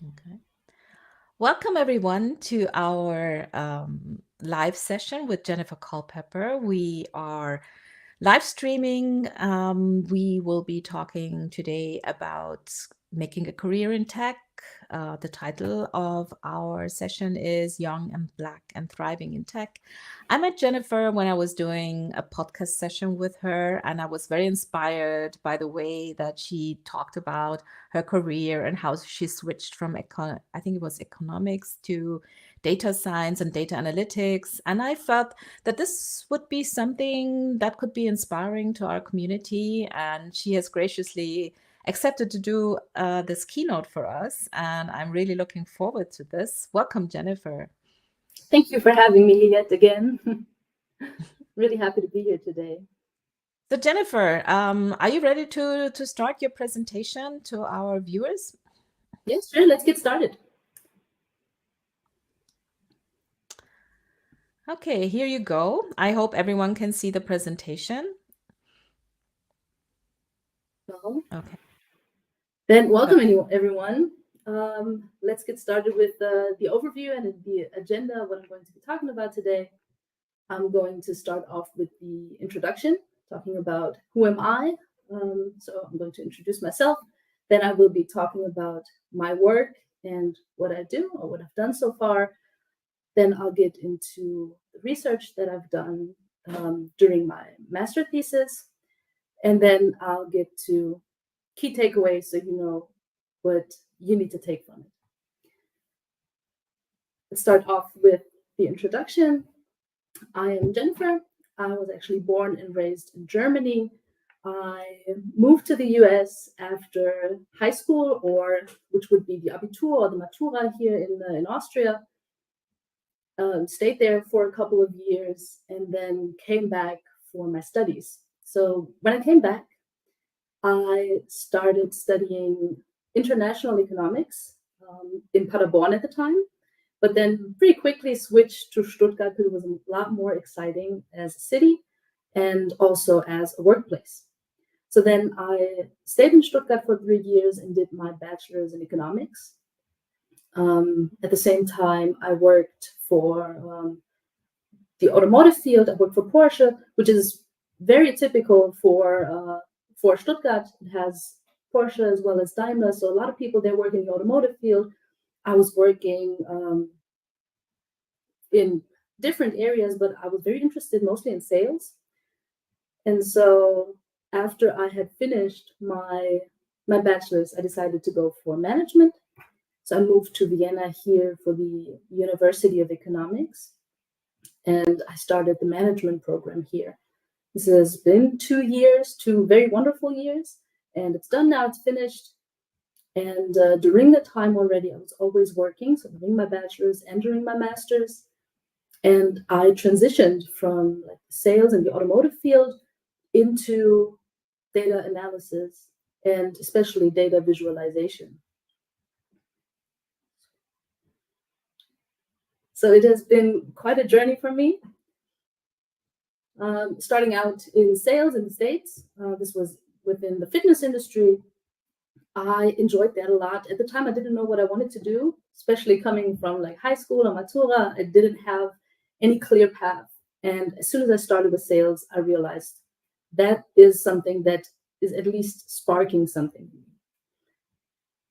Okay. Welcome, everyone, to our live session with Jennifer Culpepper. We are live streaming. We will be talking today about making a career in tech. The title of our session is Young and Black and Thriving in Tech. I met Jennifer when I was doing a podcast session with her, and I was very inspired by the way that she talked about her career and how she switched from I think it was economics to data science and data analytics. And I felt that this would be something that could be inspiring to our community. And she has graciously accepted to do this keynote for us. And I'm really looking forward to this. Welcome, Jennifer. Thank you for having me yet again. Really happy to be here today. So, Jennifer, are you ready to start your presentation to our viewers? Yes, sure. Let's get started. Okay, here you go. I hope everyone can see the presentation. Well, Okay. then welcome everyone. Let's get started with the overview and the agenda of what I'm going to be talking about today. I'm going to start off with the introduction, talking about who am I. So I'm going to introduce myself. Then I will be talking about my work and what I do or what I've done so far. Then I'll get into the research that I've done during my master thesis. And then I'll get to key takeaways so you know what you need to take from it. Let's start off with the introduction. I am Jennifer. I was actually born and raised in Germany. I moved to the US after high school, or which would be the Abitur or the Matura here in Austria. Stayed there for a couple of years and then came back for my studies. So when I came back, I started studying international economics in Paderborn at the time, but then pretty quickly switched to Stuttgart because it was a lot more exciting as a city and also as a workplace. So then I stayed in Stuttgart for 3 years and did my bachelor's in economics. At the same time, I worked for the automotive field. I worked for Porsche, which is very typical for Stuttgart. It has Porsche as well as Daimler, so a lot of people they work in the automotive field. I was working in different areas, but I was very interested mostly in sales. And so after I had finished my bachelor's, I decided to go for management. So I moved to Vienna here for the University of Economics, and I started the management program here. This has been 2 years, 2 very wonderful years, and it's done now, it's finished. And during the time already, I was always working, so during my bachelor's and during my master's. And I transitioned from like sales in the automotive field into data analysis and especially data visualization. So it has been quite a journey for me. Starting out in sales in the States, this was within the fitness industry. I enjoyed that a lot. At the time, I didn't know what I wanted to do, especially coming from like high school or Matura. I didn't have any clear path. And as soon as I started with sales, I realized that is something that is at least sparking something.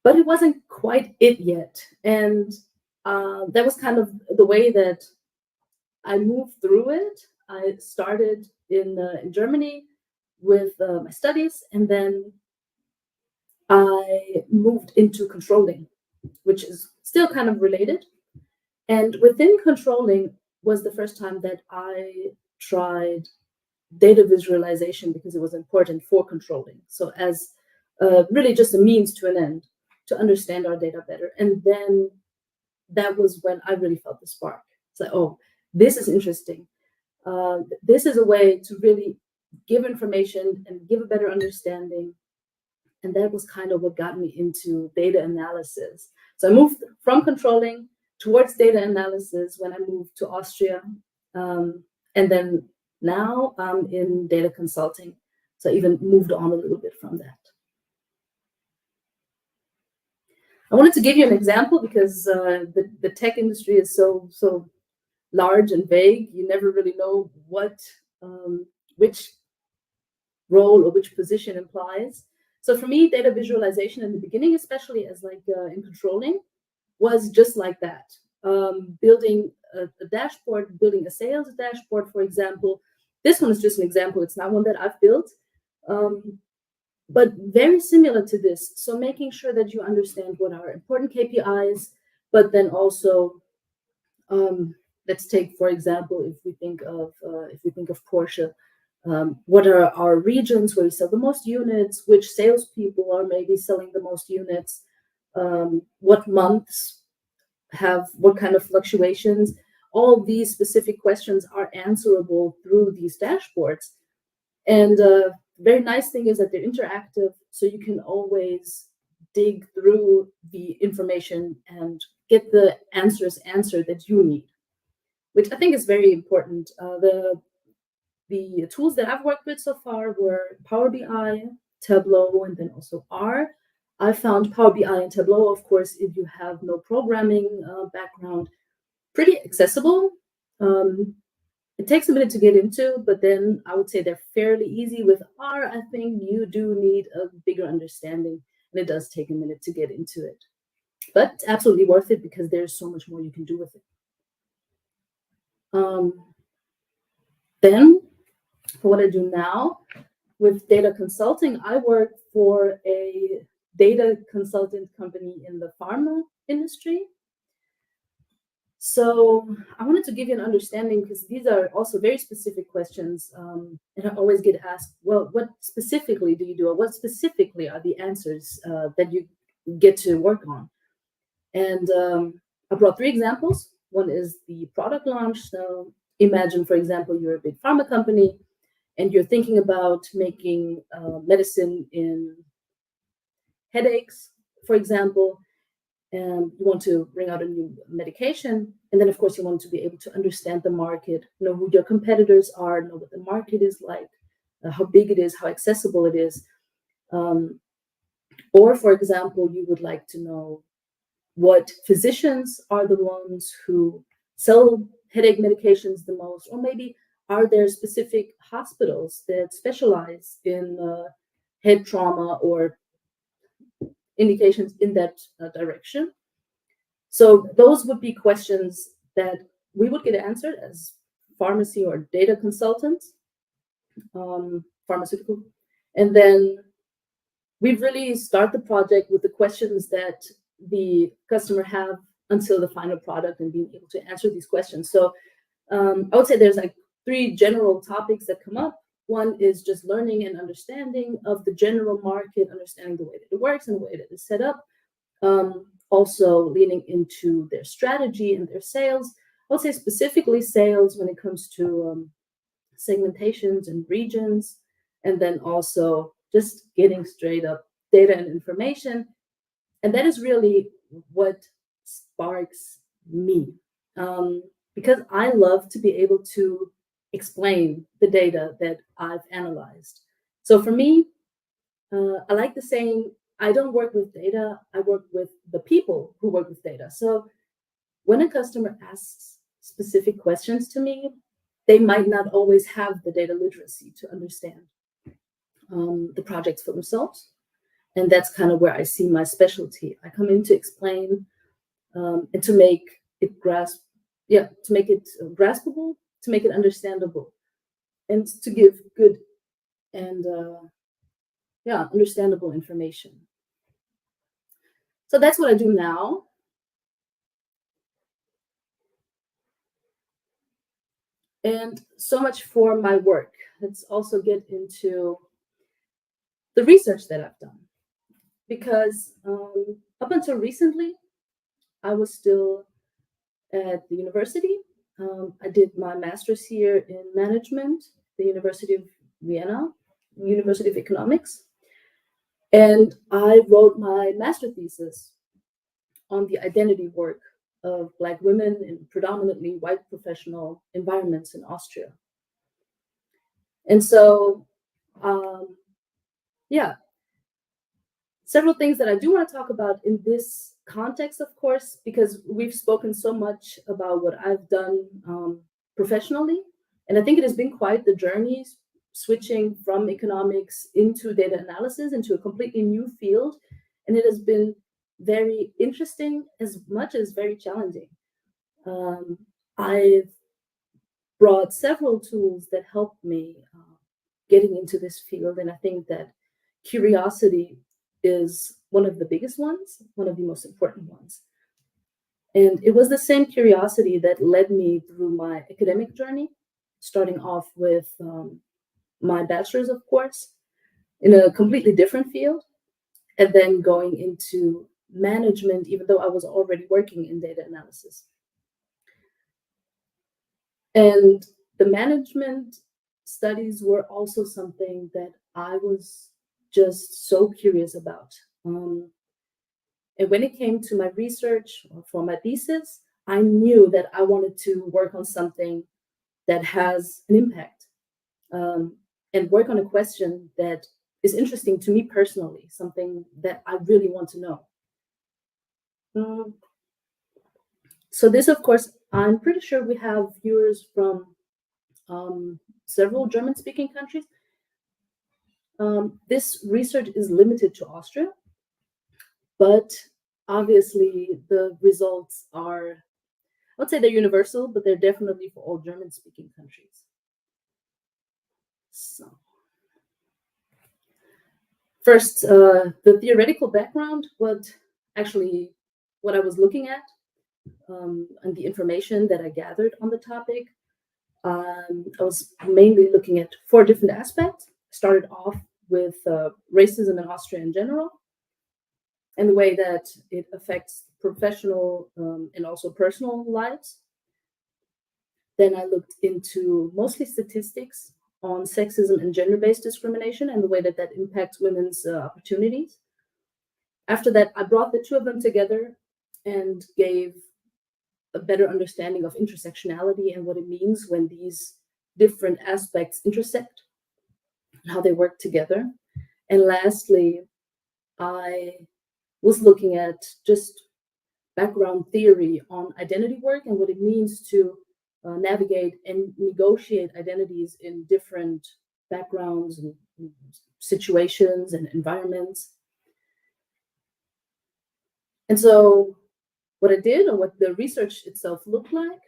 But it wasn't quite it yet. And that was kind of the way that I moved through it. I started in Germany with my studies, and then I moved into controlling, which is still kind of related. And within controlling was the first time that I tried data visualization because it was important for controlling. So as really just a means to an end to understand our data better. And then that was when I really felt the spark. It's like, oh, this is interesting. This is a way to really give information and give a better understanding. And that was kind of what got me into data analysis. So I moved from controlling towards data analysis when I moved to Austria. And then now I'm in data consulting. So I even moved on a little bit from that. I wanted to give you an example because the tech industry is so large and vague. You never really know what which role or which position implies. So for me, data visualization in the beginning, especially as like in controlling, was just like that. Building a dashboard, building a sales dashboard, for example. This one is just an example. It's not one that I've built, but very similar to this. So making sure that you understand what are important KPIs, but then also let's take, for example, if we think of Porsche, what are our regions where we sell the most units, which salespeople are maybe selling the most units, what months have what kind of fluctuations. All these specific questions are answerable through these dashboards. And very nice thing is that they're interactive, so you can always dig through the information and get the answer that you need, which I think is very important. The tools that I've worked with so far were Power BI, Tableau, and then also R. I found Power BI and Tableau, of course, if you have no programming background, pretty accessible. It takes a minute to get into, but then I would say they're fairly easy. With R, I think you do need a bigger understanding, and it does take a minute to get into it. But it's absolutely worth it because there's so much more you can do with it. Then, for what I do now with data consulting, I work for a data consultant company in the pharma industry. So I wanted to give you an understanding because these are also very specific questions. And I always get asked, well, what specifically do you do? Or what specifically are the answers that you get to work on? And I brought 3 examples. One is the product launch. So imagine, for example, you're a big pharma company and you're thinking about making medicine in headaches, for example, and you want to bring out a new medication. And then, of course, you want to be able to understand the market, know who your competitors are, know what the market is like, how big it is, how accessible it is. Or, for example, you would like to know what physicians are the ones who sell headache medications the most, or maybe are there specific hospitals that specialize in head trauma or indications in that direction. So those would be questions that we would get answered as pharmacy or data consultants, pharmaceutical. And then we really start the project with the questions that the customer have until the final product and being able to answer these questions. So I would say there's like 3 general topics that come up. One is just learning and understanding of the general market, understanding the way that it works and the way that it's set up. Also leaning into their strategy and their sales. I would say specifically sales when it comes to segmentations and regions, and then also just getting straight up data and information. And that is really what sparks me, because I love to be able to explain the data that I've analyzed. So for me, I like the saying, I don't work with data, I work with the people who work with data. So when a customer asks specific questions to me, they might not always have the data literacy to understand the projects for themselves. And that's kind of where I see my specialty. I come in to explain and to make it to make it graspable, to make it understandable, and to give good and understandable information. So that's what I do now. And so much for my work. Let's also get into the research that I've done. Because up until recently, I was still at the university. I did my master's here in management, the University of Vienna, University of Economics. And I wrote my master thesis on the identity work of Black women in predominantly white professional environments in Austria. And so, several things that I do want to talk about in this context, of course, because we've spoken so much about what I've done professionally. And I think it has been quite the journey switching from economics into data analysis, into a completely new field. And it has been very interesting as much as very challenging. I've brought several tools that helped me getting into this field. And I think that curiosity is one of the biggest ones, one of the most important ones. And it was the same curiosity that led me through my academic journey, starting off with my bachelor's, of course, in a completely different field, and then going into management, even though I was already working in data analysis. And the management studies were also something that I was just so curious about. And when it came to my research for my thesis, I knew that I wanted to work on something that has an impact, and work on a question that is interesting to me personally, something that I really want to know. So this, of course, I'm pretty sure we have viewers from several German-speaking countries. This research is limited to Austria, but obviously the results are, I would say they're universal, but they're definitely for all German-speaking countries. So, first, the theoretical background, what I was looking at, and the information that I gathered on the topic. I was mainly looking at 4 different aspects. Started off with racism in Austria in general, and the way that it affects professional and also personal lives. Then I looked into mostly statistics on sexism and gender-based discrimination and the way that that impacts women's opportunities. After that, I brought the 2 of them together and gave a better understanding of intersectionality and what it means when these different aspects intersect and how they work together. And lastly, I was looking at just background theory on identity work and what it means to navigate and negotiate identities in different backgrounds and situations and environments. And so what I did, or what the research itself looked like,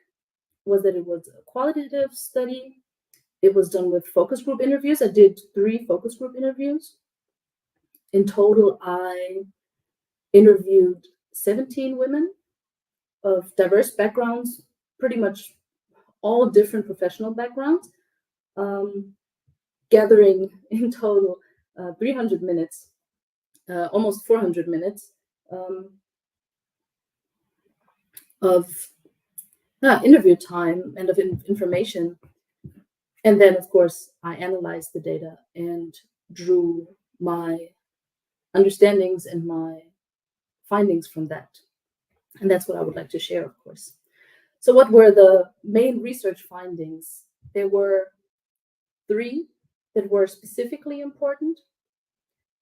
was that it was a qualitative study. It was done with focus group interviews. I did 3 focus group interviews. In total, I interviewed 17 women of diverse backgrounds, pretty much all different professional backgrounds, gathering in total 300 minutes, almost 400 minutes of interview time and of information. And then, of course, I analyzed the data and drew my understandings and my findings from that. And that's what I would like to share, of course. So what were the main research findings? There were 3 that were specifically important.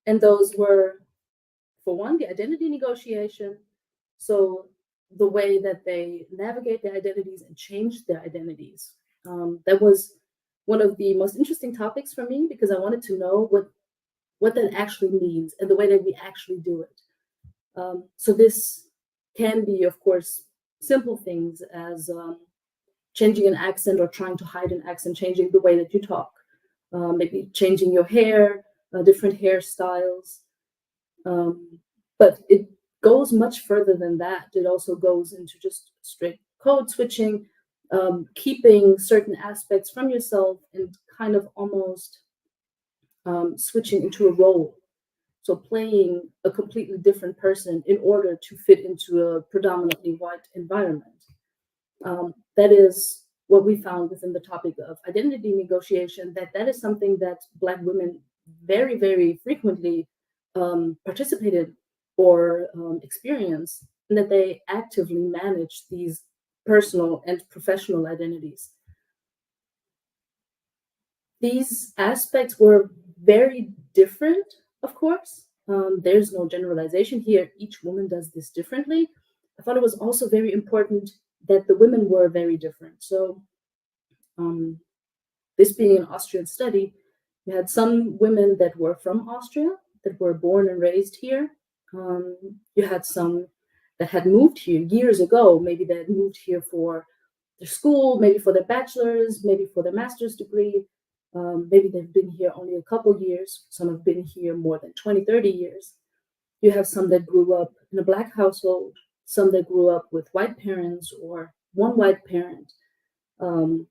And those were, for one, the identity negotiation. So the way that they navigate their identities and change their identities. That was one of the most interesting topics for me, because I wanted to know what that actually means and the way that we actually do it. So this can be, of course, simple things as changing an accent or trying to hide an accent, changing the way that you talk, maybe changing your hair, different hairstyles. But it goes much further than that. It also goes into just straight code switching, keeping certain aspects from yourself and kind of almost switching into a role. So playing a completely different person in order to fit into a predominantly white environment. That is what we found within the topic of identity negotiation, that is something that Black women very, very frequently participated or experience, and that they actively manage these personal and professional identities. These aspects were very different, of course, There's no generalization here. Each woman does this differently. I thought it was also very important that the women were very different. So, um, this being an Austrian study, you had some women that were from Austria, that were born and raised here. You had some that had moved here years ago. Maybe they had moved here for their school, maybe for their bachelor's, maybe for their master's degree. Maybe they've been here only a couple years. Some have been here more than 20, 30 years. You have some that grew up in a Black household, some that grew up with white parents or one white parent. Um,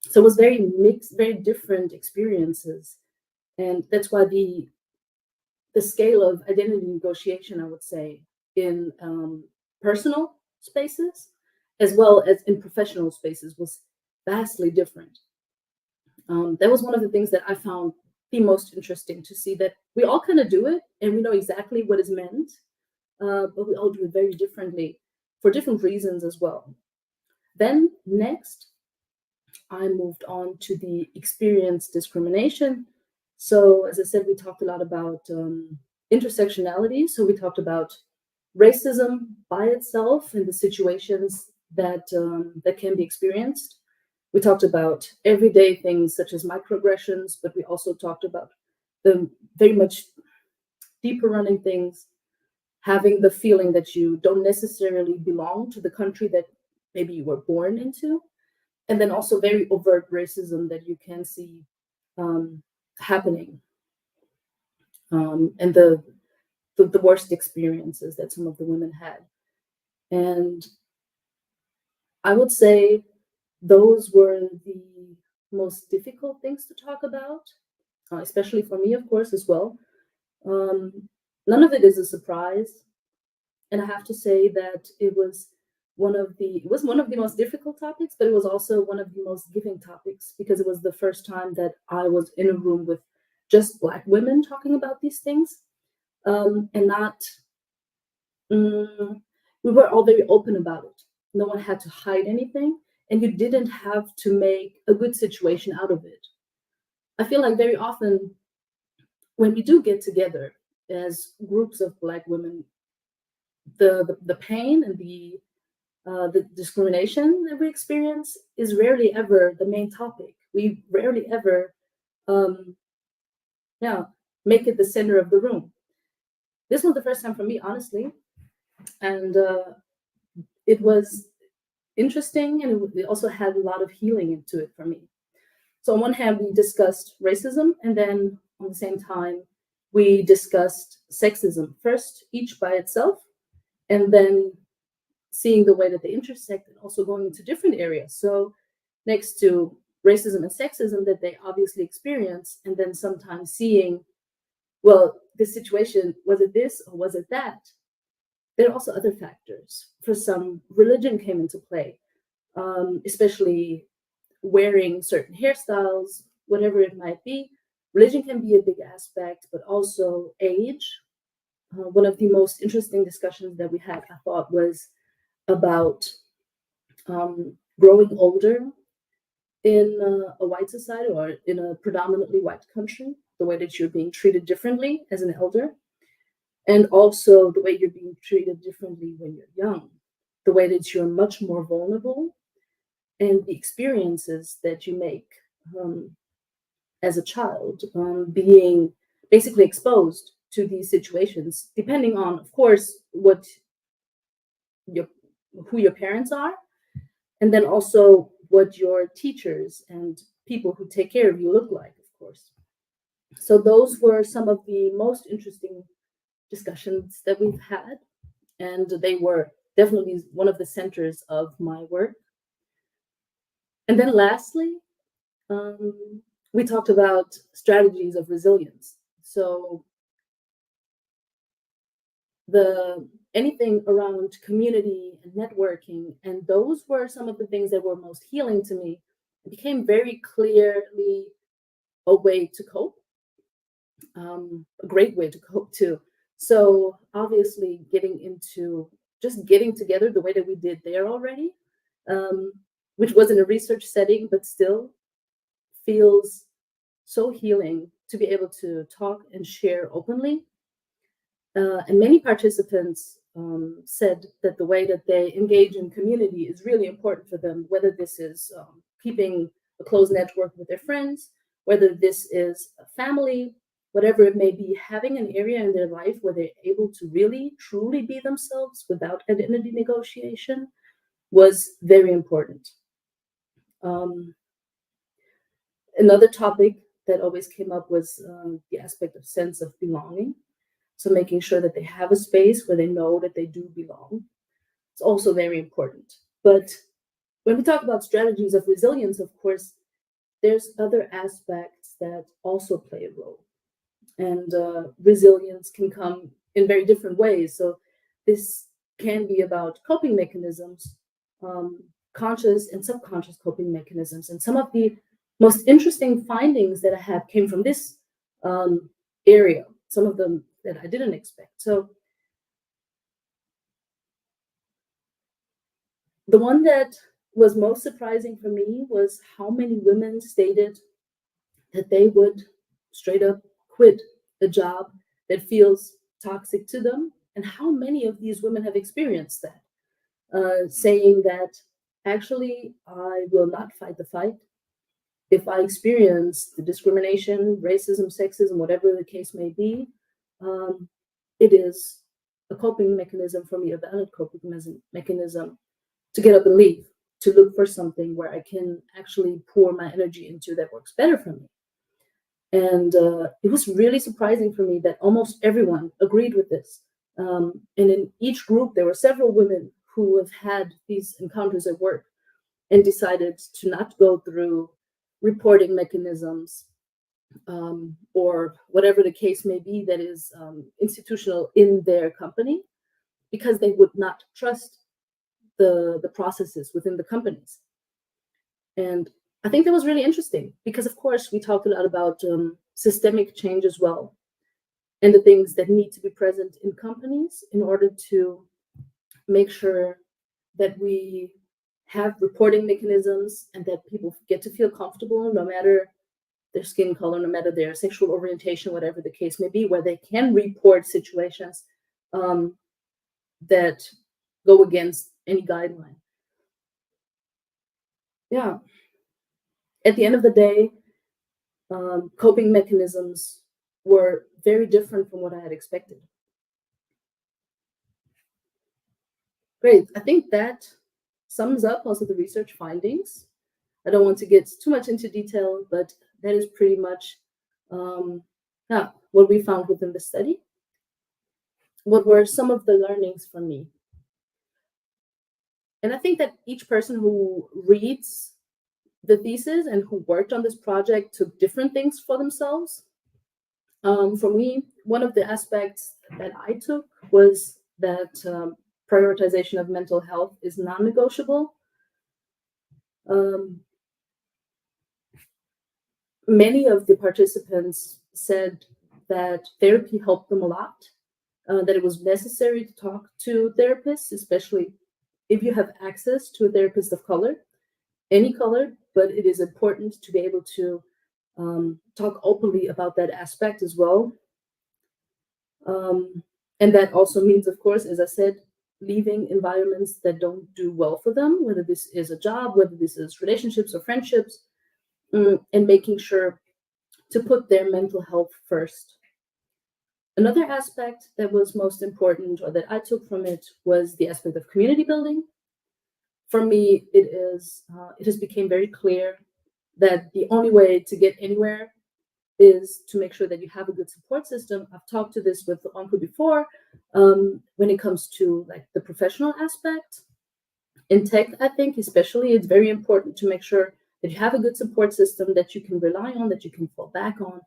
so it was very mixed, very different experiences. And that's why the scale of identity negotiation, I would say, in personal spaces as well as in professional spaces was vastly different. That was one of the things that I found the most interesting, to see that we all kind of do it and we know exactly what is meant, but we all do it very differently for different reasons as well. Then next, I moved on to the experience discrimination. So, as I said, we talked a lot about intersectionality. So, we talked about racism by itself and the situations that can be experienced. We talked about everyday things such as microaggressions, but we also talked about the very much deeper running things, having the feeling that you don't necessarily belong to the country that maybe you were born into, and then also very overt racism that you can see um, happening, and the worst experiences that some of the women had. And I would say those were the most difficult things to talk about, especially for me, of course, as well. Um, None of it is a surprise, and I have to say that it was one of the most difficult topics, but it was also one of the most giving topics, because it was the first time that I was in a room with just Black women talking about these things, and not we were all very open about it. No one had to hide anything, and you didn't have to make a good situation out of it. I feel like very often when we do get together as groups of Black women, the pain and the discrimination that we experience is rarely ever the main topic. We rarely ever, um, yeah, make it the center of the room. This was the first time for me, honestly, and it was interesting, and it also had a lot of healing into it for me. So on one hand, we discussed racism, and then on the same time, we discussed sexism. First, each by itself, and then seeing the way that they intersect, and also going into different areas. So next to racism and sexism that they obviously experience, and then sometimes seeing, well, this situation, was it this or was it that? There are also other factors. For some, religion came into play, especially wearing certain hairstyles, whatever it might be. Religion can be a big aspect, but also age. One of the most interesting discussions that we had, I thought, was about growing older in a white society or in a predominantly white country, the way that you're being treated differently as an elder, and also the way you're being treated differently when you're young, the way that you're much more vulnerable, and the experiences that you make as a child, being basically exposed to these situations, depending on, of course, your who your parents are, and then also what your teachers and people who take care of you look like, of course. So those were some of the most interesting discussions that we've had, and they were definitely one of the centers of my work. And then lastly, we talked about strategies of resilience. So the anything around community and networking, and those were some of the things that were most healing to me. It became very clearly a way to cope, a great way to cope too. So obviously, getting together the way that we did there already, um, which was in a research setting, but still feels so healing to be able to talk and share openly. And many participants said that the way that they engage in community is really important for them, whether this is keeping a close network with their friends, whether this is a family, whatever it may be, having an area in their life where they're able to really, truly be themselves without identity negotiation was very important. Another topic that always came up was the aspect of sense of belonging. So making sure that they have a space where they know that they do belong. It's also very important. But when we talk about strategies of resilience, of course, there's other aspects that also play a role. And resilience can come in very different ways. So this can be about coping mechanisms, conscious and subconscious coping mechanisms. And some of the most interesting findings that I have came from this area, some of them that I didn't expect. So the one that was most surprising for me was how many women stated that they would straight up quit a job that feels toxic to them, and how many of these women have experienced that, saying that actually I will not fight the fight. If I experience the discrimination, racism, sexism, whatever the case may be, it is a coping mechanism for me, a valid coping mechanism to get up and leave, to look for something where I can actually pour my energy into that works better for me. And it was really surprising for me that almost everyone agreed with this. And in each group, there were several women who have had these encounters at work and decided to not go through reporting mechanisms or whatever the case may be that is institutional in their company, because they would not trust the processes within the companies. And I think that was really interesting because, of course, we talked a lot about systemic change as well, and the things that need to be present in companies in order to make sure that we have reporting mechanisms and that people get to feel comfortable no matter their skin color, no matter their sexual orientation, whatever the case may be, where they can report situations that go against any guideline. Yeah. At the end of the day, coping mechanisms were very different from what I had expected. Great. I think that sums up also the research findings. I don't want to get too much into detail, but that is pretty much what we found within the study. What were some of the learnings for me? And I think that each person who reads the thesis and who worked on this project took different things for themselves. For me, one of the aspects that I took was that prioritization of mental health is non-negotiable. Many of the participants said that therapy helped them a lot, that it was necessary to talk to therapists, especially if you have access to a therapist of color, any color, but it is important to be able to talk openly about that aspect as well. And that also means, of course, as I said, leaving environments that don't do well for them, whether this is a job, whether this is relationships or friendships, and making sure to put their mental health first. Another aspect that was most important, or that I took from it, was the aspect of community building. For me, it has become very clear that the only way to get anywhere is to make sure that you have a good support system. I've talked to this with Anku before, when it comes to like the professional aspect. In tech, I think especially, it's very important to make sure that you have a good support system that you can rely on, that you can fall back on,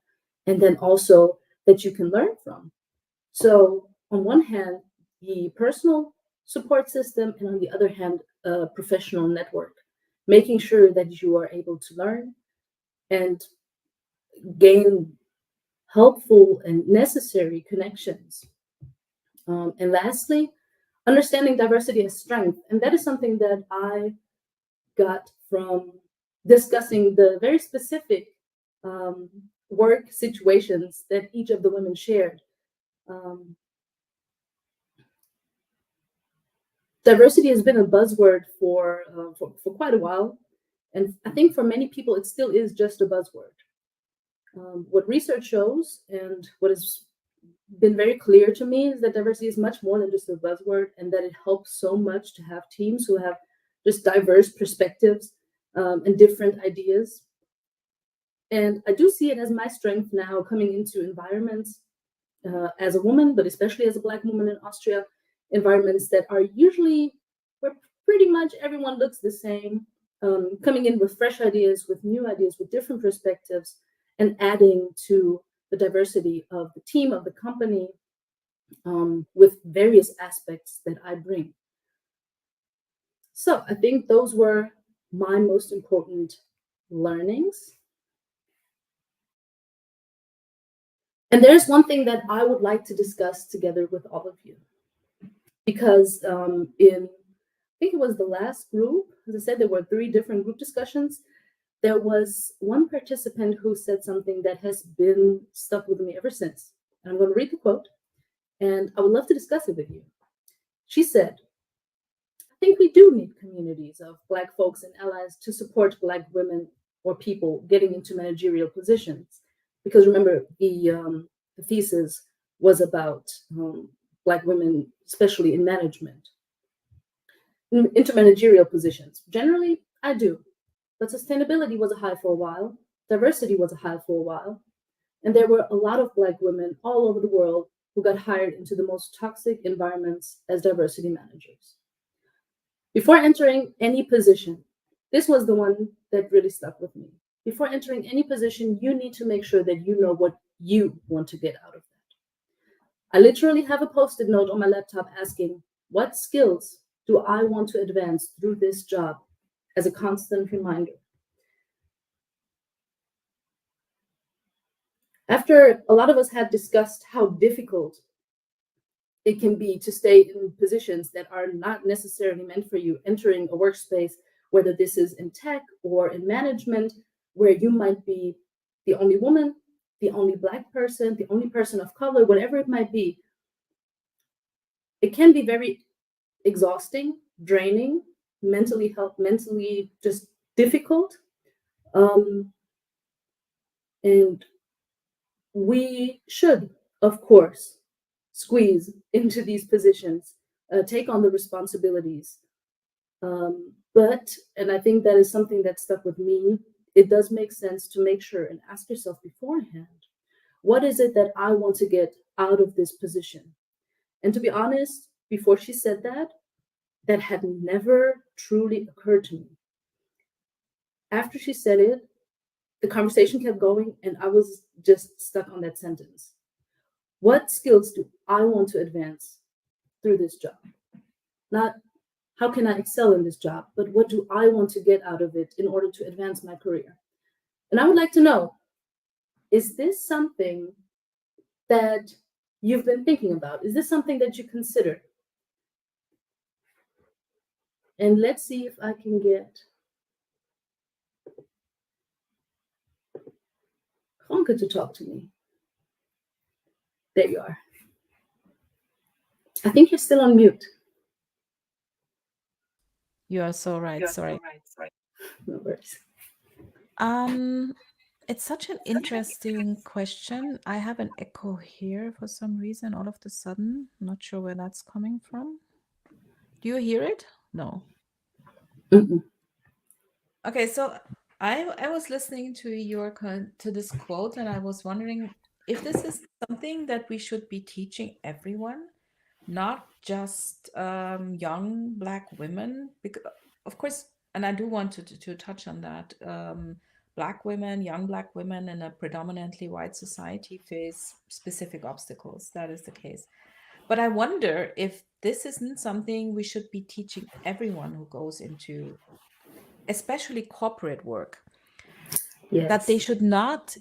and then also that you can learn from. So on one hand, the personal support system, and on the other hand, a professional network, making sure that you are able to learn and gain helpful and necessary connections. And lastly, understanding diversity as strength. And that is something that I got from discussing the very specific work situations that each of the women shared. diversity has been a buzzword for quite a while, and I think for many people it still is just a buzzword. What research shows and what has been very clear to me is that diversity is much more than just a buzzword, and that it helps so much to have teams who have just diverse perspectives and different ideas. And I do see it as my strength now coming into environments as a woman, but especially as a Black woman in Austria, environments that are usually where pretty much everyone looks the same, coming in with fresh ideas, with new ideas, with different perspectives, and adding to the diversity of the team, of the company, with various aspects that I bring. So I think those were my most important learnings. And there's one thing that I would like to discuss together with all of you. Because I think it was the last group, as I said, there were 3 different group discussions. There was one participant who said something that has been stuck with me ever since. And I'm going to read the quote, and I would love to discuss it with you. She said, I think we do need communities of Black folks and allies to support Black women or people getting into managerial positions. Because remember, the thesis was about Black women, especially in management, into managerial positions. Generally, I do. But sustainability was a high for a while, diversity was a high for a while, and there were a lot of Black women all over the world who got hired into the most toxic environments as diversity managers. Before entering any position, this was the one that really stuck with me. Before entering any position, you need to make sure that you know what you want to get out of that. I literally have a post-it note on my laptop asking, what skills do I want to advance through this job, as a constant reminder. After a lot of us had discussed how difficult it can be to stay in positions that are not necessarily meant for you, entering a workspace, whether this is in tech or in management, where you might be the only woman, the only Black person, the only person of color, whatever it might be, it can be very exhausting, draining, mentally just difficult. And we should, of course, squeeze into these positions, take on the responsibilities. But, and I think that is something that stuck with me, it does make sense to make sure and ask yourself beforehand, what is it that I want to get out of this position? And to be honest, before she said that, that had never truly occurred to me. After she said it, the conversation kept going, and I was just stuck on that sentence. What skills do I want to advance through this job? Not how can I excel in this job, but what do I want to get out of it in order to advance my career? And I would like to know, is this something that you've been thinking about? Is this something that you consider? And let's see if I can get Ronke to talk to me. There you are. I think you're still on mute. You are so right. Sorry. No worries. It's such an interesting question. I have an echo here for some reason all of a sudden. Not sure where that's coming from. Do you hear it? No. Mm-mm. Okay, so I was listening to to this quote, and I was wondering if this is something that we should be teaching everyone, not just young Black women, because of course, and I do want to touch on that. Black women, young Black women in a predominantly white society face specific obstacles. That is the case. But I wonder if this isn't something we should be teaching everyone who goes into especially corporate work, that they Yes. should not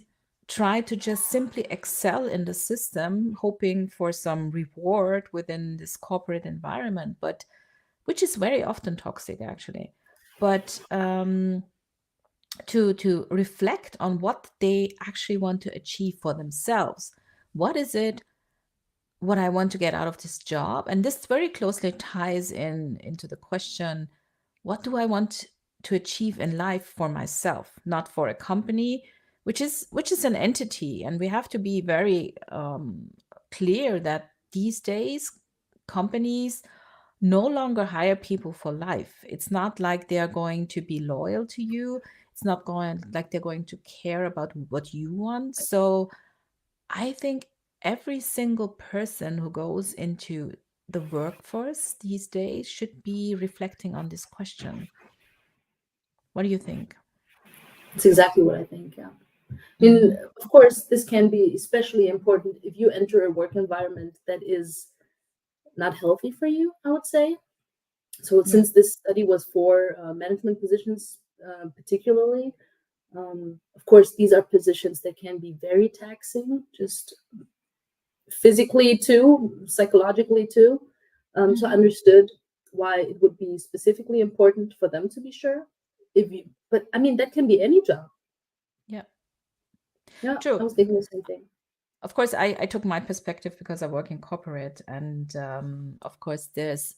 try to just simply excel in the system, hoping for some reward within this corporate environment, but which is very often toxic actually. But to reflect on what they actually want to achieve for themselves. What is it what I want to get out of this job. And this very closely ties in into the question, what do I want to achieve in life for myself, not for a company, which is an entity. And we have to be very clear that these days companies no longer hire people for life. It's not like they are going to be loyal to you. It's not going like they're going to care about what you want. So I think every single person who goes into the workforce these days should be reflecting on this question. What do you think? It's exactly what I think. Yeah. I mean, Hmm. of course, this can be especially important if you enter a work environment that is not healthy for you, I would say. So, Yeah. since this study was for management positions particularly, of course, these are positions that can be very taxing, just physically too, psychologically too. So, I Hmm. understood why it would be specifically important for them to be sure. If you, but I mean, that can be any job. Yeah. Yeah, I True. was thinking the same thing. Of course, I took my perspective because I work in corporate, and of course, there's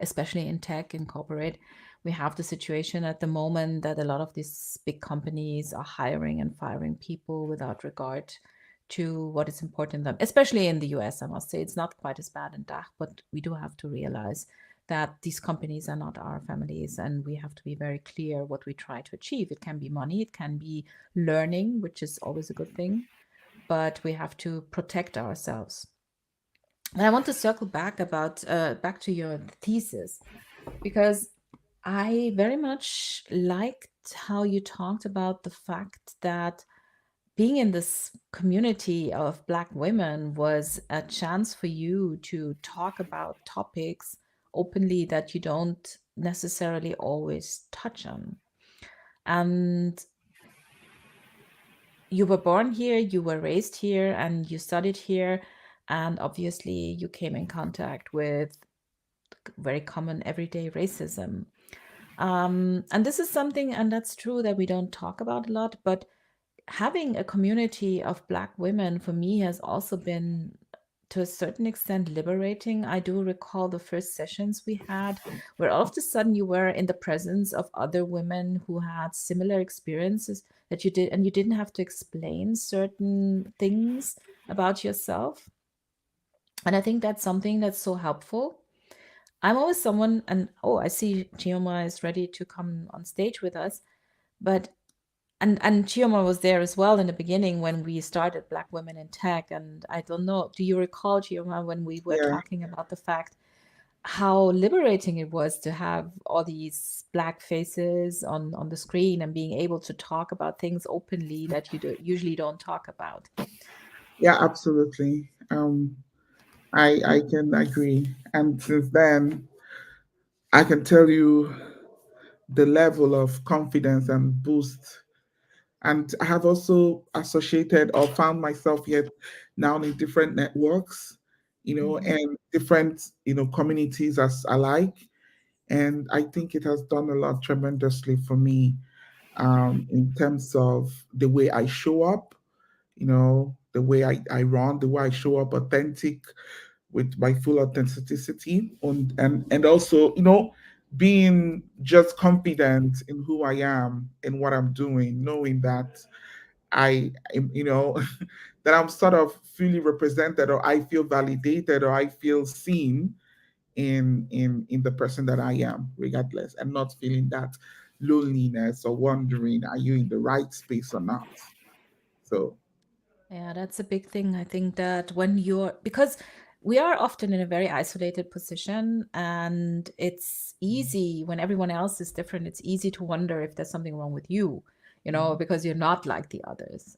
especially in tech in corporate, we have the situation at the moment that a lot of these big companies are hiring and firing people without regard to what is important to them, especially in the US. I must say it's not quite as bad in DACH, but we do have to realize that these companies are not our families, and we have to be very clear what we try to achieve. It can be money, it can be learning, which is always a good thing, but we have to protect ourselves. And I want to circle back to your thesis, because I very much liked how you talked about the fact that being in this community of Black women was a chance for you to talk about topics openly that you don't necessarily always touch on. And you were born here, you were raised here, and you studied here. And obviously, you came in contact with very common everyday racism. And this is something, and that's true that we don't talk about a lot, but having a community of Black women for me has also been to a certain extent liberating. I do recall the first sessions we had where all of a sudden you were in the presence of other women who had similar experiences that you did, and you didn't have to explain certain things about yourself. And I think that's something that's so helpful. I'm always someone, and oh, I see Chioma is ready to come on stage with us. But and Chioma was there as well in the beginning when we started Black Women in Tech. And I don't know, do you recall, Chioma, when we were Yeah, talking about the fact how liberating it was to have all these Black faces on the screen and being able to talk about things openly that usually don't talk about? yeah, absolutely. I can agree. And since then, I can tell you the level of confidence and boost. And I have also associated or found myself yet now in different networks, Mhm. and different, communities as alike. And I think it has done a lot tremendously for me, in terms of the way I show up, the way I run, the way I show up authentic with my full authenticity, and also, being just confident in who I am and what I'm doing, knowing that I am, that I'm sort of fully represented, or I feel validated, or I feel seen in the person that I am, regardless, and not feeling that loneliness or wondering, are you in the right space or not? So Yeah, that's a big thing. I think that when you're, because we are often in a very isolated position, and it's easy when everyone else is different, it's easy to wonder if there's something wrong with you, because you're not like the others.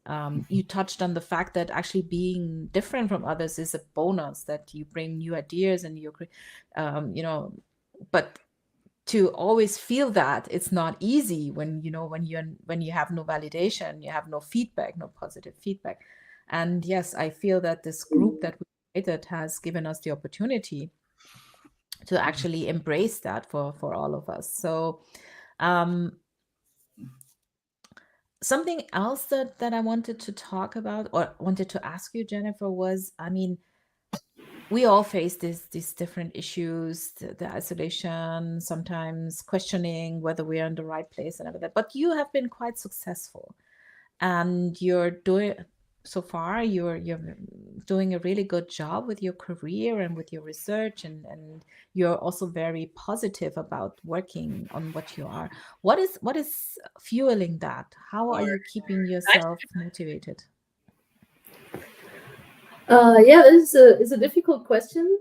You touched on the fact that actually being different from others is a bonus, that you bring new ideas and but to always feel that it's not easy when when you have no validation, you have no feedback, no positive feedback. And yes, I feel that this group that we created has given us the opportunity to actually embrace that for all of us. So um something else that I wanted to talk about, or wanted to ask you, Jennifer, was, I mean, we all face these different issues, the isolation, sometimes questioning whether we are in the right place and everything. But you have been quite successful, and you're doing so far. You're doing a really good job with your career and with your research, and you're also very positive about working on what you are. What is fueling that? How are you keeping yourself motivated? Yeah, it's a difficult question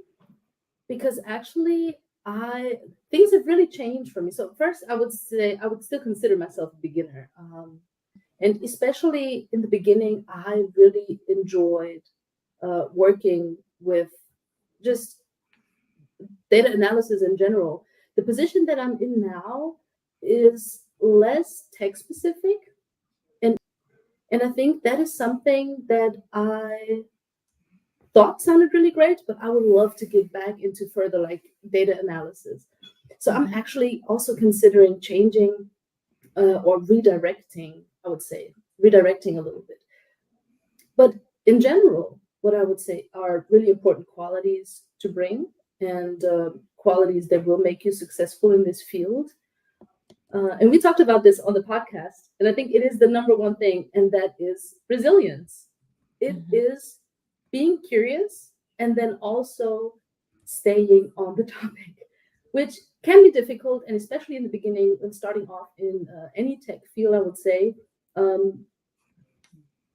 because actually I things have really changed for me. So first, I would say I would still consider myself a beginner, and especially in the beginning, I really enjoyed working with just data analysis in general. The position that I'm in now is less tech specific, and I think that is something that I thought sounded really great, but I would love to get back into further like data analysis. So I'm Hmm. actually also considering changing or redirecting, I would say, redirecting a little bit. But in general, what I would say are really important qualities to bring and qualities that will make you successful in this field. And we talked about this on the podcast, and I think it is the number one thing, and that is resilience. It Hmm. is being curious and then also staying on the topic, which can be difficult, and especially in the beginning when starting off in any tech field, I would say. Um,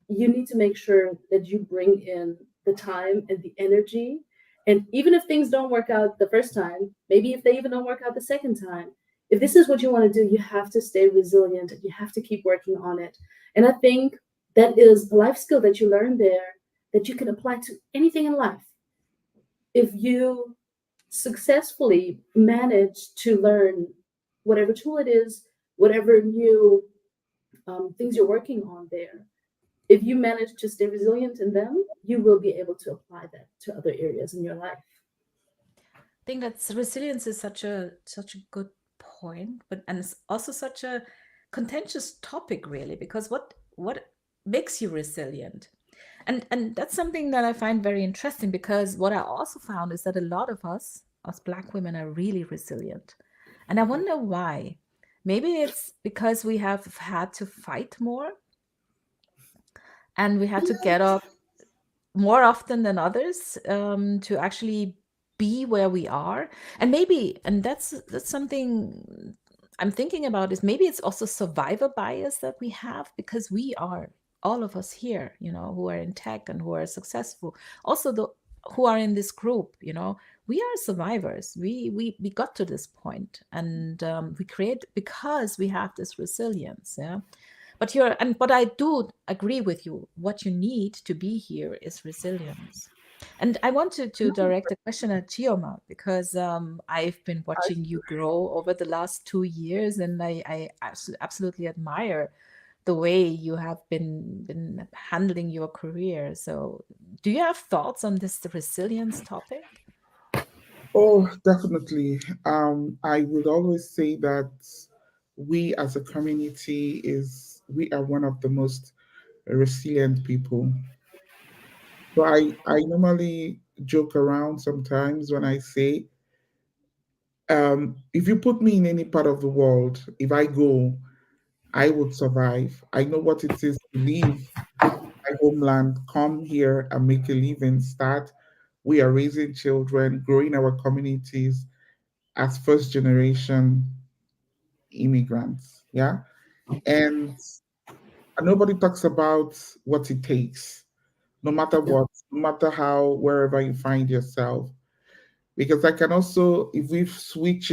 you need to make sure that you bring in the time and the energy. And even if things don't work out the first time, maybe if they even don't work out the second time, if this is what you want to do, you have to stay resilient. You have to keep working on it. And I think that is a life skill that you learn there that you can apply to anything in life. If you successfully manage to learn whatever tool it is, whatever new things you're working on there, if you manage to stay resilient in them, you will be able to apply that to other areas in your life. I think that resilience is such a good point, but and it's also such a contentious topic, really, because what makes you resilient? And that's something that I find very interesting, because what I also found is that a lot of us Black women, are really resilient, and I wonder why. Maybe it's because we have had to fight more, and we had to get up more often than others, to actually be where we are. And maybe, and that's something I'm thinking about, is maybe it's also survivor bias that we have, because we are, all of us here, who are in tech and who are successful, also the who are in this group, we are survivors. We got to this point, and we create, because we have this resilience. Yeah. But I do agree with you. What you need to be here is resilience. And I wanted to direct a question at Chioma, because I've been watching you grow over the last 2 years, and I absolutely admire the way you have been handling your career. So, do you have thoughts on this resilience topic? Oh, definitely. I would always say that we as a community is we are one of the most resilient people. So I normally joke around sometimes when I say, if you put me in any part of the world, if I go, I would survive. I know what it is to leave my homeland, come here and make a living, start. We are raising children, growing our communities as first generation immigrants. Yeah. And nobody talks about what it takes, no matter Yeah. what, no matter how, wherever you find yourself. Because I can also, if we switch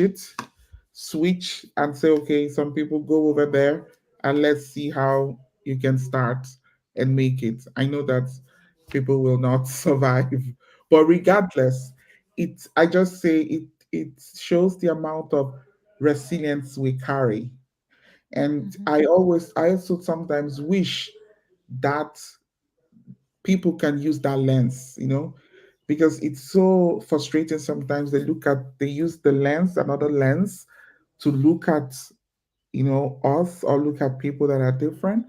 and say, okay, some people go over there and let's see how you can start and make it. I know that people will not survive, but regardless, I just say it shows the amount of resilience we carry. And Mhm. I also sometimes wish that people can use that lens, because it's so frustrating sometimes. They use the lens, another lens, to look at, us, or look at people that are different.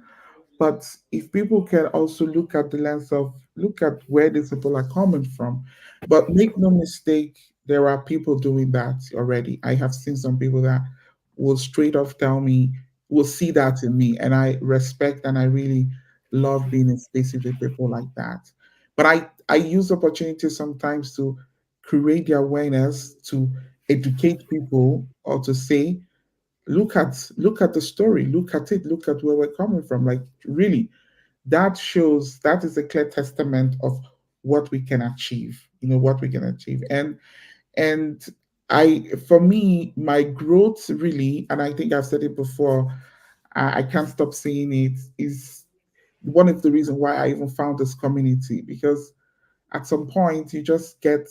But if people can also look at the lens of look at where these people are coming from, but make no mistake, there are people doing that already. I have seen some people that will straight off tell me, will see that in me, and I respect and I really love being in spaces with people like that. But I use opportunities sometimes to create the awareness, to educate people, or to say, look at the story, look at it, look at where we're coming from. Like really, that shows, that is a clear testament of what we can achieve, what we can achieve. And for me, my growth really, and I think I've said it before, I can't stop saying it, is one of the reasons why I even found this community, because at some point you just get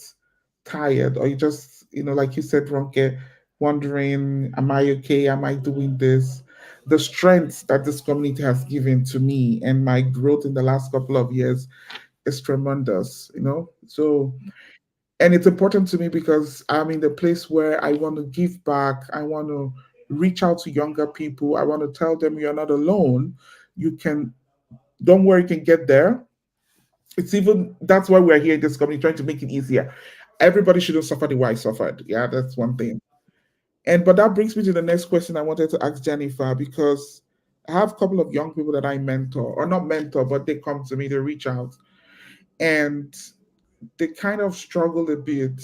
tired, or you just, like you said, Ronke, wondering, am I okay? Am I doing this? The strength that this community has given to me and my growth in the last couple of years is tremendous. So, and it's important to me because I'm in the place where I want to give back. I want to reach out to younger people. I want to tell them you're not alone. You can, don't worry, you can get there. It's even, that's why we're here in this company, trying to make it easier. Everybody shouldn't suffer the way I suffered. Yeah, that's one thing. And but that brings me to the next question I wanted to ask Jennifer, because I have a couple of young people that I mentor, or not mentor, but they come to me, they reach out, and they kind of struggle a bit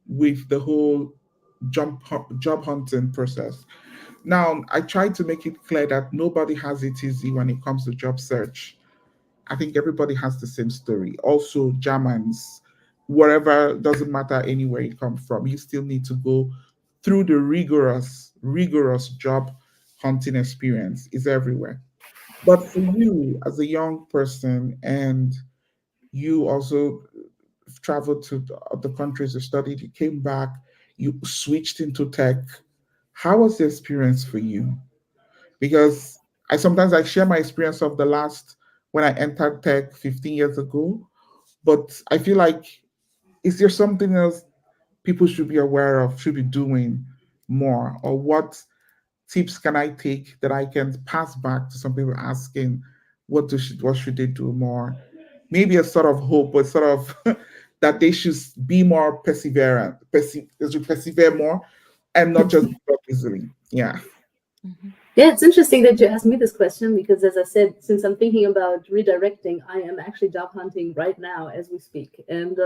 with the whole job hunting process. Now, I try to make it clear that nobody has it easy when it comes to job search. I think everybody has the same story. Also, Germans, wherever, doesn't matter anywhere you come from, you still need to go through the rigorous job hunting experience. Is everywhere. But for you as a young person, and you also traveled to the other countries you studied, you came back, you switched into tech. How was the experience for you? Because I share my experience of the last, when I entered tech 15 years ago, but I feel like, is there something else people should be aware of, should be doing more, or what tips can I take that I can pass back to some people asking what should they do more? Maybe a sort of hope, or sort of that they should be more perseverant, they should persevere more, and not just give up easily. Yeah. Mhm. Yeah, it's interesting that you asked me this question because, as I said, since I'm thinking about redirecting, I am actually job hunting right now as we speak. And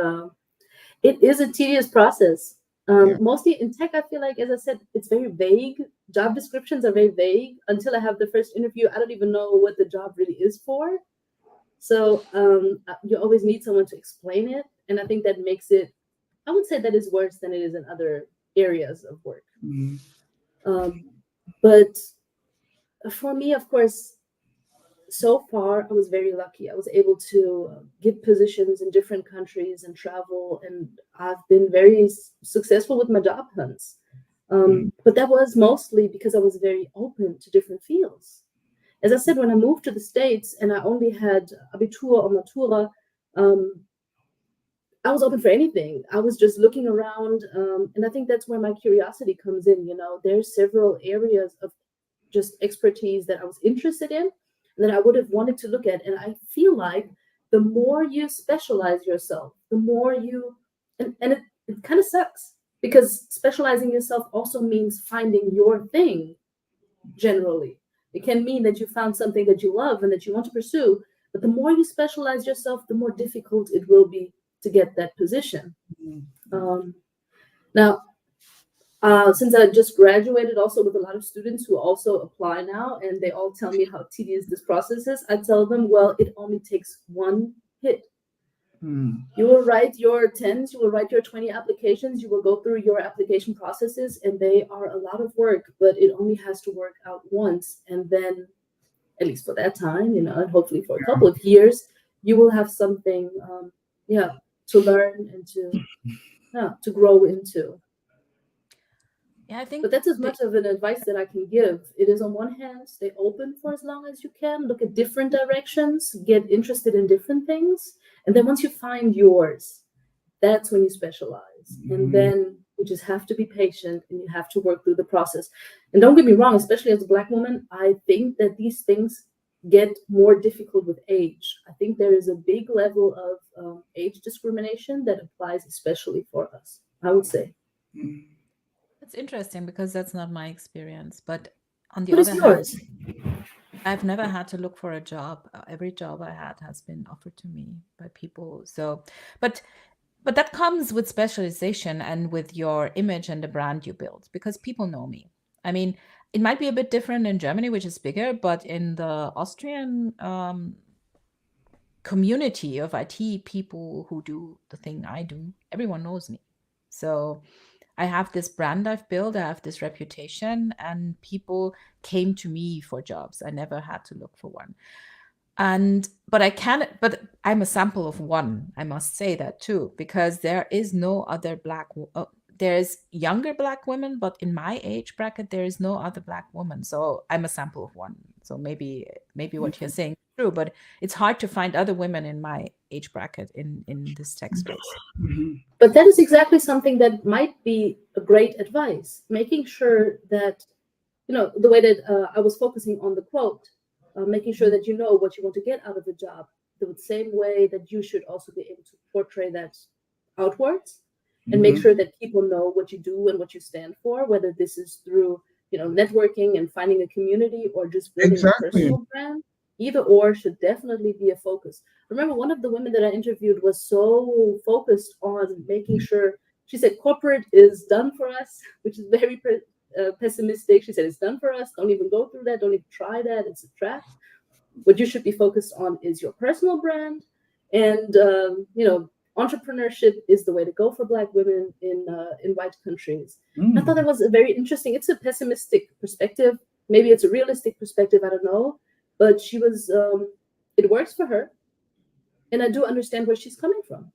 it is a tedious process. Yeah. Mostly in tech, I feel like, as I said, it's very vague. Job descriptions are very vague. Until I have the first interview, I don't even know what the job really is for. So you always need someone to explain it. And I think that makes it, I would say that is worse than it is in other areas of work. Mhm. Um, but for me, of course, so far I was very lucky. I was able to get positions in different countries and travel, and I've been very successful with my job hunts. Mhm. But that was mostly because I was very open to different fields. As I said, when I moved to the States and I only had Abitur or Matura, um, I was open for anything. I was just looking around, and I think that's where my curiosity comes in. There's several areas of just expertise that I was interested in, that I would have wanted to look at. And I feel like the more you specialize yourself, the more you, and it kind of sucks because specializing yourself also means finding your thing generally. It can mean that you found something that you love and that you want to pursue, but the more you specialize yourself, the more difficult it will be to get that position. Um, Now, since I just graduated also with a lot of students who also apply now, and they all tell me how tedious this process is, I tell them, well, it only takes one hit. Mhm. You will write your 10s, you will write your 20 applications, you will go through your application processes, and they are a lot of work, but it only has to work out once. And then, at least for that time, and hopefully for a couple of years, you will have something, yeah, to learn and to grow into. Yeah, I think But that's as much of an advice that I can give. It is, on one hand, stay open for as long as you can, look at different directions, get interested in different things. And then once you find yours, that's when you specialize. And Mhm. then you just have to be patient and you have to work through the process. And don't get me wrong, especially as a Black woman, I think that these things get more difficult with age. I think there is a big level of age discrimination that applies especially for us, I would say. Mm. That's interesting because that's not my experience. But on the What is other hand, yours? I've never had to look for a job. Every job I had has been offered to me by people. So, but but that comes with specialization and with your image and the brand you build because people know me. I mean, it might be a bit different in Germany, which is bigger, but in the Austrian community of IT people who do the thing I do, everyone knows me. So I have this brand I've built, I have this reputation, and people came to me for jobs. I never had to look for one. And but I'm a sample of one. I must say that too, because there is no other there's younger black women, but in my age bracket, there is no other black woman. So I'm a sample of one. So maybe what you're saying is true, but it's hard to find other women in my age bracket in this tech space. Mhm. But that is exactly something that might be a great advice, making sure that, the way that I was focusing on the quote, making sure that you know what you want to get out of a job, the same way that you should also be able to portray that outwards and make Mhm. sure that people know what you do and what you stand for, whether this is through, networking and finding a community or just building a Exactly. personal brand. Either or should definitely be a focus. Remember, one of the women that I interviewed was so focused on making sure. She said corporate is done for us, which is very pessimistic. She said it's done for us. Don't even go through that. Don't even try that. It's a trap. What you should be focused on is your personal brand, and entrepreneurship is the way to go for Black women in white countries. And I thought Mm. that was a very interesting. It's a pessimistic perspective. Maybe it's a realistic perspective. I don't know, but she was. It works for her, and I do understand where she's coming from.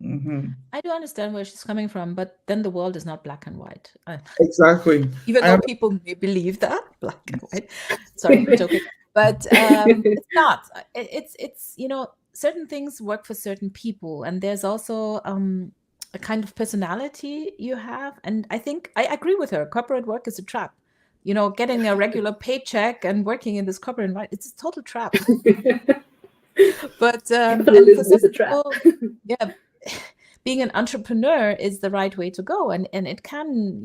Mhm. I do understand where she's coming from, but then the world is not black and white. Exactly. Even I though people may believe that, black and white. Sorry, I'm joking. But it's not. It's certain things work for certain people, and there's also a kind of personality you have. And I think I agree with her. Corporate work is a trap. Getting a regular paycheck and working in this corporate environment, it's a total trap. But and for Capitalism some is a trap. people, yeah, being an entrepreneur is the right way to go, and it can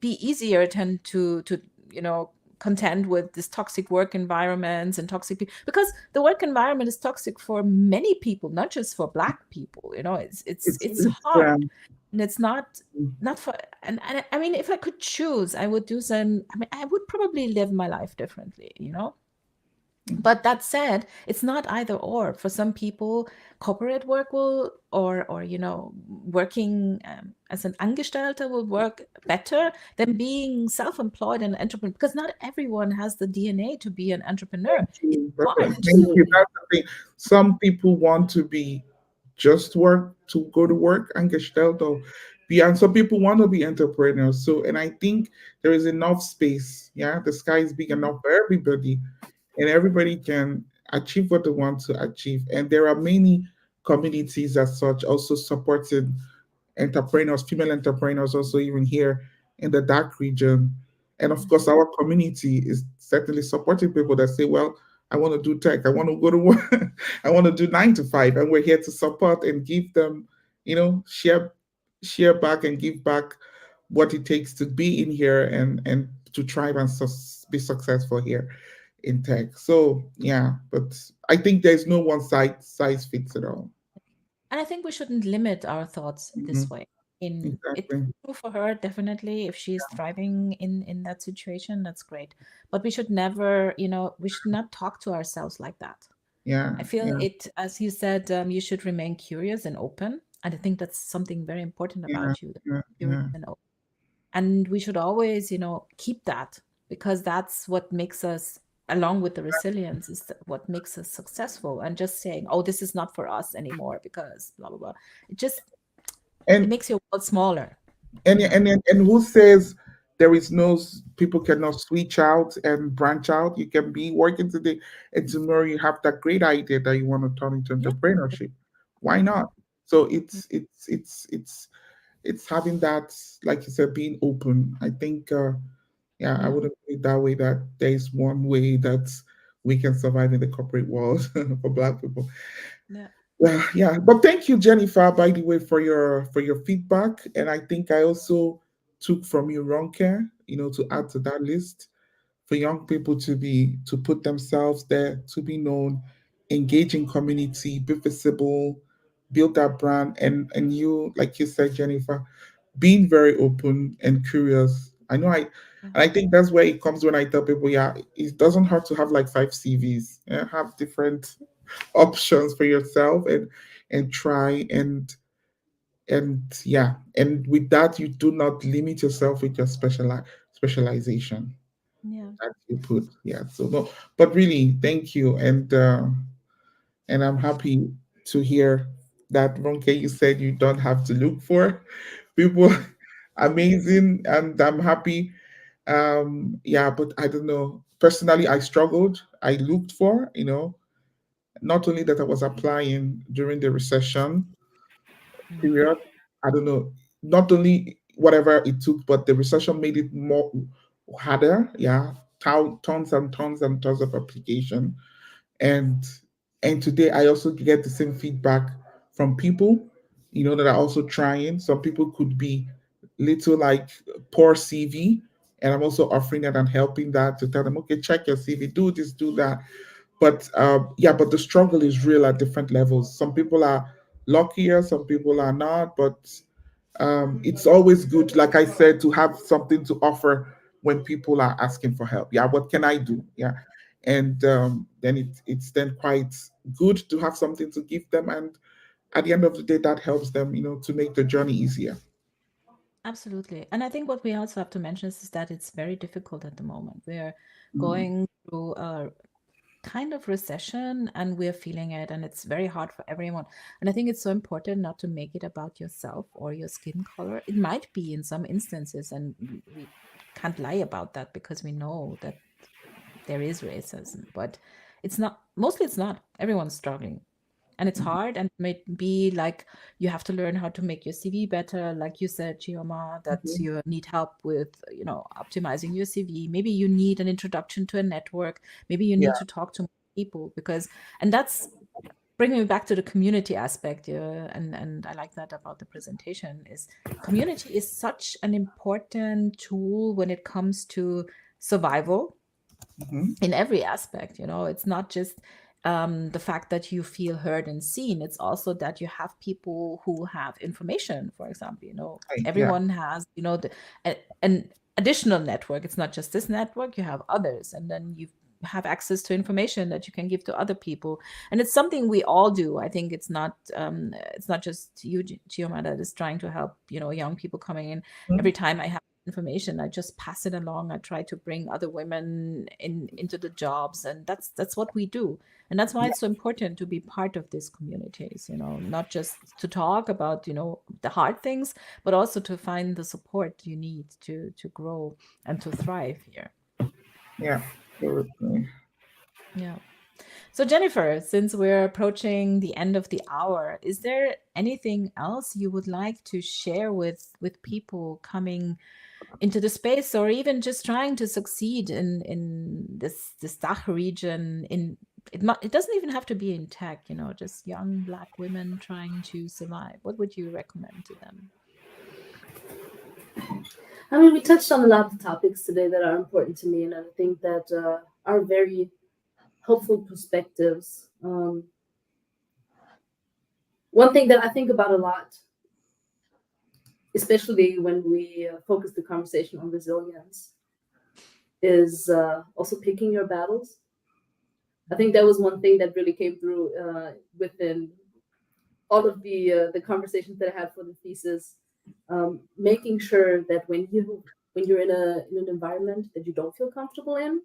be easier than to contend with this toxic work environments and toxic people, because the work environment is toxic for many people, not just for black people. It's it's hard, and it's not for. And I mean, if I could choose, I would do some. I mean, I would probably live my life differently. But that said, it's not either or. For some people, corporate work will, or working as an Angestellter will work better than being self-employed and entrepreneur. Because not everyone has the DNA to be an entrepreneur. It's perfect. hard. Thank you. Absolutely. That's the thing. Some people want to be just work to go to work and gestellt or be, and some people want to be entrepreneurs. So, and I think there is enough space. Yeah, the sky is big enough for everybody, and everybody can achieve what they want to achieve. And there are many communities as such also supporting entrepreneurs, female entrepreneurs, also even here in the dark region. And of course, our community is certainly supporting people that say, well, I want to do tech, I want to go to work, I want to do 9 to 5. And we're here to support and give them, share back and give back what it takes to be in here and to thrive and be successful here in tech. So yeah, but I think there's no one size fits it all. And I think we shouldn't limit our thoughts this Mhm. way. In It's Exactly. true for her, definitely. If she's thriving in that situation, that's great. But we should never, we should not talk to ourselves like that. Yeah. I feel Yeah. it, as you said, you should remain curious and open. And I think that's something very important Yeah, about you, that yeah, you're curious yeah, and open. And we should always, keep that, because that's what makes us, along with the resilience, is what makes us successful. And just saying, oh, this is not for us anymore because blah blah blah, it just, it and makes your world smaller. and you know and who says there is no people cannot switch out and branch out? You can be working today, and tomorrow you have that great idea that you want to turn into yeah, entrepreneurship. Why yeah, not? So yeah, it's having that, like you said, being open. I think, yeah, I yeah. would agree that way, that there is one way that's we can survive in the corporate world for Black people. Yeah. Well, yeah, but thank you, Jennifer, by the way, for your feedback. And I think I also took from you, Ronke, to add to that list for young people to put themselves there, to be known, engage in community, be visible, build that brand, and you, like you said, Jennifer, being very open and curious. Yeah. And I think that's where it comes when I tell people, yeah, it doesn't hurt to have like five CVs, yeah, have different options for yourself and try and yeah, and with that you do not limit yourself with your specialization Yeah. that you put. Yeah, so no, but really thank you, and I'm happy to hear that, Ronke, you said you don't have to look for people. Amazing, and I'm happy. Yeah, but I don't know, personally I struggled. I looked for, not only that I was applying during the recession Mm. period, I don't know, not only whatever it took, but the recession made it more harder. Yeah, tons and tons and tons of application. And today I also get the same feedback from people, that are also trying. Some people could be little like poor CV, and I'm also offering that and helping that to tell them, okay, check your CV, do this, do that. But yeah, but the struggle is real at different levels. Some people are luckier, some people are not. But it's always good, like I said, to have something to offer when people are asking for help. Yeah, what can I do? Yeah, and then it's then quite good to have something to give them, and at the end of the day, that helps them, to make the journey easier. Absolutely. And I think what we also have to mention is that it's very difficult at the moment. We're Mm, going through a kind of recession and we're feeling it, and it's very hard for everyone. And I think it's so important not to make it about yourself or your skin color. It might be in some instances, and we can't lie about that because we know that there is racism, but it's not, mostly it's not. Everyone's struggling. And it's mm, hard, and it may be like you have to learn how to make your CV better, like you said, Chioma, that mhm. you need help with, optimizing your CV. Maybe you need an introduction to a network. Maybe you need Yeah. to talk to more people because, and that's bringing me back to the community aspect. Yeah, and I like that about the presentation. Is community is such an important tool when it comes to survival Mhm. in every aspect. It's not just the fact that you feel heard and seen. It's also that you have people who have information. For example, Yeah. everyone has, an additional network. It's not just this network, you have others, and then you have access to information that you can give to other people. And it's something we all do. I think it's not just you, Gioma, that is trying to help, young people coming in. Every Mhm. time I have information, I just pass it along. I try to bring other women into the jobs, and that's what we do. And that's why Yeah. it's so important to be part of these communities, not just to talk about, the hard things, but also to find the support you need to grow and to thrive here. Yeah. Absolutely. Yeah. So, Jennifer, since we're approaching the end of the hour, is there anything else you would like to share with people coming into the space, or even just trying to succeed in this DACH region? It doesn't even have to be in tech, just young Black women trying to survive. What would you recommend to them? I mean, we touched on a lot of topics today that are important to me, and I think that are very helpful perspectives. One thing that I think about a lot, especially when we focus the conversation on resilience, is also picking your battles. I think that was one thing that really came through within all of the conversations that I had for the thesis. Making sure that when you're in an environment that you don't feel comfortable in,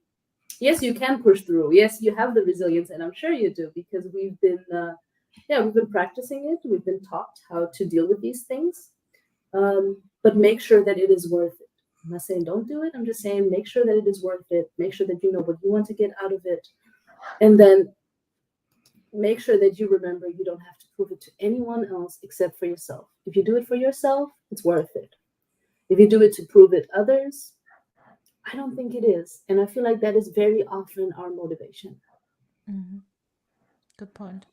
yes, you can push through. Yes, you have the resilience, and I'm sure you do because we've been practicing it. We've been taught how to deal with these things. But make sure that it is worth it. I'm not saying don't do it. I'm just saying make sure that it is worth it. Make sure that you know what you want to get out of it, and then make sure that you remember you don't have to prove it to anyone else except for yourself. If you do it for yourself, it's worth it. If you do it to prove it others, I don't think it is. And I feel like that is very often our motivation. Mhm. Good point.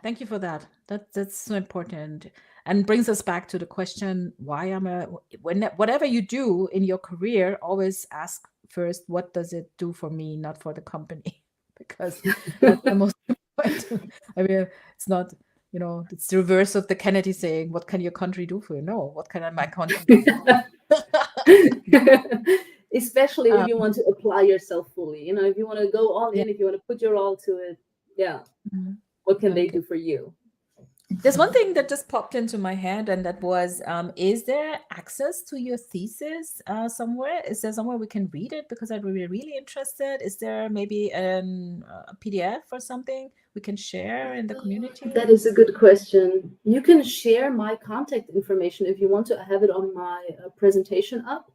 Thank you for that. That's so important, and brings us back to the question: why am I? Whatever you do in your career, always ask first, what does it do for me, not for the company, because that's the most important. I mean, it's not, it's the reverse of the Kennedy saying, "What can your country do for you?" No, what can my country do for me? Especially if um, you want to apply yourself fully. If you want to go all yeah. in, if you want to put your all to it, yeah. Mhm. What can they Okay. do for you? There's one thing that just popped into my head, and that was, is there access to your thesis somewhere? Is there somewhere we can read it? Because I'd be really interested. Is there maybe a PDF or something we can share in the community? That is a good question. You can share my contact information if you want to have it on my presentation up,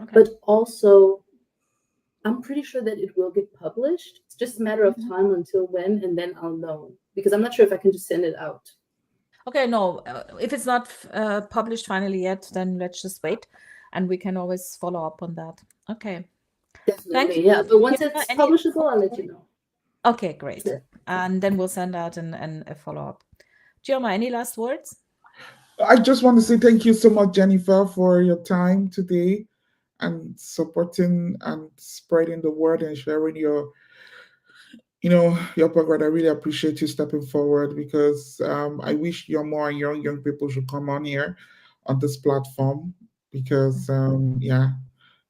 Okay. but also I'm pretty sure that it will get published. It's just a matter of Mhm. time until when, and then I'll know, because I'm not sure if I can just send it out. Okay, no, if it's not published finally yet, then let's just wait, and we can always follow up on that. Okay. Thank Definitely, yeah. you. But once Fiona. it's publishable, I'll let you know. Okay, That's great. it. And then we'll send out a follow-up. Gioma, any last words? I just want to say thank you so much, Jennifer, for your time today and supporting and spreading the word and sharing your background. I really appreciate you stepping forward because I wish more young people should come on here on this platform because yeah,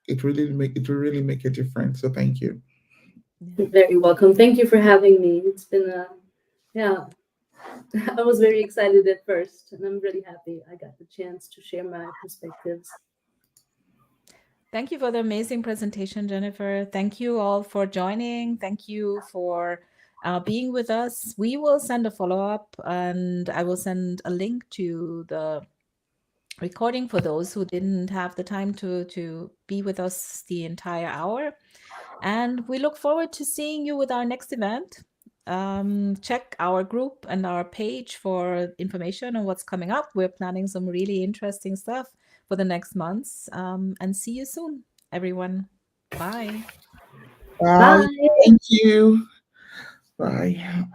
it will really make a difference. So thank you. Yeah. You're very welcome. Thank you for having me. It's been yeah. I was very excited at first, and I'm really happy I got the chance to share my perspectives. Thank you for the amazing presentation, Jennifer. Thank you all for joining. Thank you for being with us. We will send a follow-up, and I will send a link to the recording for those who didn't have the time to be with us the entire hour. And we look forward to seeing you with our next event. Check our group and our page for information on what's coming up. We're planning some really interesting stuff for the next months. And see you soon, everyone. Bye. Bye. Bye. Thank you. Bye.